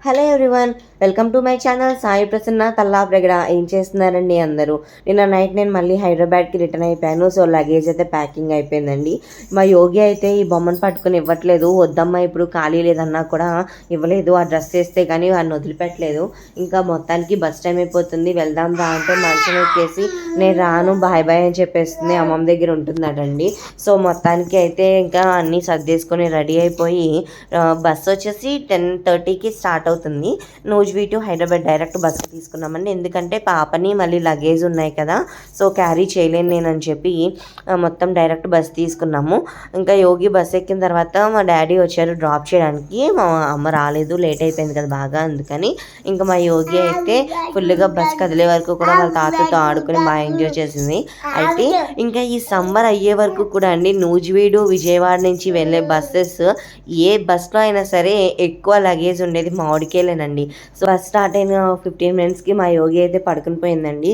Hello everyone, welcome to my channel Sai Prasanna Tallapragada. ఏం చేస్తున్నారండి అందరూ? నిన్న నైట్ నేను మళ్ళీ హైదరాబాద్కి రిటర్న్ అయిపోయాను. సో లగేజ్ అయితే ప్యాకింగ్ అయిపోయిందండి. మా యోగి అయితే ఈ బొమ్మను పట్టుకుని ఇవ్వట్లేదు. వద్దమ్మా ఇప్పుడు ఖాళీ లేదన్నా కూడా ఇవ్వలేదు. ఆ డ్రెస్ వేస్తే కానీ వాడిని వదిలిపెట్టలేదు. ఇంకా మొత్తానికి బస్ టైం అయిపోతుంది, వెళ్దాం రా అంటే మంచం ఎక్కేసి నేను రాను బాయ్ బాయ్ అని చెప్పేస్తుంది. అమ్మమ్మ దగ్గర ఉంటున్నాడండి. సో మొత్తానికి అయితే ఇంకా అన్నీ సర్దేసుకొని రెడీ అయిపోయి బస్ వచ్చేసి 10:30కి స్టార్ట్ అవుతుంది. నూజివీ టు హైదరాబాద్ డైరెక్ట్ బస్సు తీసుకున్నామండి. ఎందుకంటే పాపని మళ్ళీ లగేజ్ ఉన్నాయి కదా, సో క్యారీ చేయలేను నేను అని చెప్పి మొత్తం డైరెక్ట్ బస్ తీసుకున్నాము. ఇంకా యోగి బస్ ఎక్కిన తర్వాత మా డాడీ వచ్చారు డ్రాప్ చేయడానికి. మా అమ్మ రాలేదు, లేట్ అయిపోయింది కదా బాగా, అందుకని ఇంకా మా యోగి అయితే ఫుల్గా బస్ కదిలే వరకు కూడా వాళ్ళ తాతతో ఆడుకుని బాగా ఎంజాయ్ చేసింది. అయితే ఇంకా ఈ సమ్మర్ అయ్యే వరకు కూడా అండి నూజివీడు విజయవాడ నుంచి వెళ్ళే బస్సెస్ ఏ బస్లో అయినా సరే ఎక్కువ లగేజ్ ఉండేది మామిడికాయలేనండి. సో బస్ స్టార్ట్ అయిన 15 మినిట్స్కి మా యోగి అయితే పడుకుని పోయిందండి.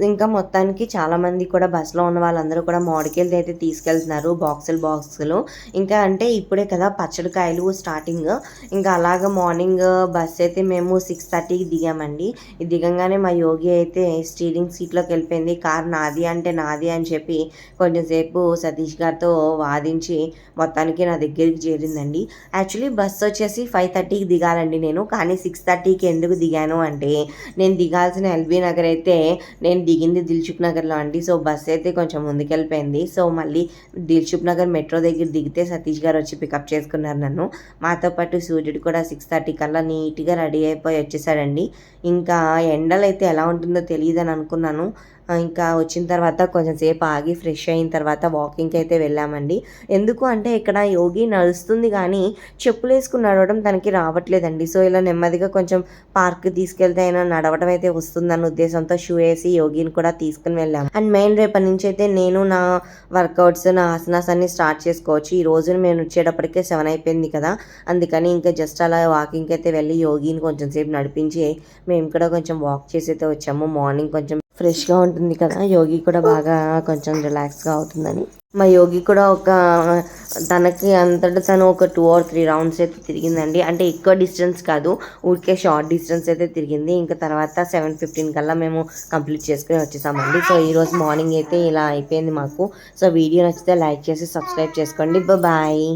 ఇంకా మొత్తానికి చాలామంది కూడా బస్సులో ఉన్న వాళ్ళందరూ కూడా మామిడికాయలు అయితే తీసుకెళ్తున్నారు బాక్సులు. ఇంకా అంటే ఇప్పుడే కదా పచ్చడికాయలు స్టార్టింగ్. ఇంకా అలాగ మార్నింగ్ బస్ అయితే మేము 6:30కి దిగామండి. దిగంగానే మా యోగి అయితే స్టీరింగ్ సీట్లోకి వెళ్ళిపోయింది. కార్ నాది అంటే నాది అని చెప్పి కొంచెంసేపు సతీష్ గారితో వాదించి మొత్తానికి నా దగ్గరికి చేరిందండి. యాక్చువల్లీ బస్ వచ్చేసి 5:30కి దిగాలండి నేను, కానీ 6:30కి ఎందుకు దిగాను అంటే నేను దిగాల్సిన ఎల్బీ నగర్ అయితే నేను దిగింది దిల్సుఖ్ నగర్లో అండి. సో బస్ అయితే కొంచెం ముందుకెళ్ళిపోయింది. సో మళ్ళీ దిల్సుఖ్ నగర్ మెట్రో దగ్గర దిగితే సతీష్ గారు వచ్చి పికప్ చేసుకున్నారు నన్ను. మాతో పాటు సూర్యుడు కూడా 6:30 కల్లా నీట్గా రెడీ అయిపోయి వచ్చేసాడండి. ఇంకా ఎండలు అయితే ఎలా ఉంటుందో తెలియదని అనుకున్నాను. ఇంకా వచ్చిన తర్వాత కొంచెం సేపు ఆగి ఫ్రెష్ అయిన తర్వాత వాకింగ్కి అయితే వెళ్ళామండి. ఎందుకు అంటే ఇక్కడ యోగి నడుస్తుంది కానీ చెప్పులు వేసుకుని నడవడం తనకి రావట్లేదండి. సో ఇలా నెమ్మదిగా కొంచెం పార్క్ తీసుకెళ్తే అయినా నడవడం అయితే వస్తుందన్న ఉద్దేశంతో షూ వేసి యోగిని కూడా తీసుకుని వెళ్ళాము. అండ్ మెయిన్ రేపటి నుంచి అయితే నేను నా వర్కౌట్స్ నా ఆసనాస్ అన్ని స్టార్ట్ చేసుకోవచ్చు. ఈ రోజు మేము వచ్చేటప్పటికే 7 అయిపోయింది కదా, అందుకని ఇంకా జస్ట్ అలా వాకింగ్కి అయితే వెళ్ళి యోగిని కొంచెం సేపు నడిపించి మేము కూడా కొంచెం వాక్ చేసి అయితే వచ్చాము. మార్నింగ్ కొంచెం ఫ్రెష్గా ఉంటుంది కదా, యోగి కూడా బాగా కొంచెం రిలాక్స్గా అవుతుందని. మా యోగి కూడా తనకి అంతటా తను ఒక 2 or 3 రౌండ్స్ అయితే తిరిగిందండి. అంటే ఎక్కువ డిస్టెన్స్ కాదు, ఊరికే షార్ట్ డిస్టెన్స్ అయితే తిరిగింది. ఇంకా తర్వాత 7:15 కల్లా మేము కంప్లీట్ చేసుకుని వచ్చేసామండి. సో ఈరోజు మార్నింగ్ అయితే ఇలా అయిపోయింది మాకు. సో వీడియో నచ్చితే లైక్ చేసి సబ్స్క్రైబ్ చేసుకోండి. బాయ్.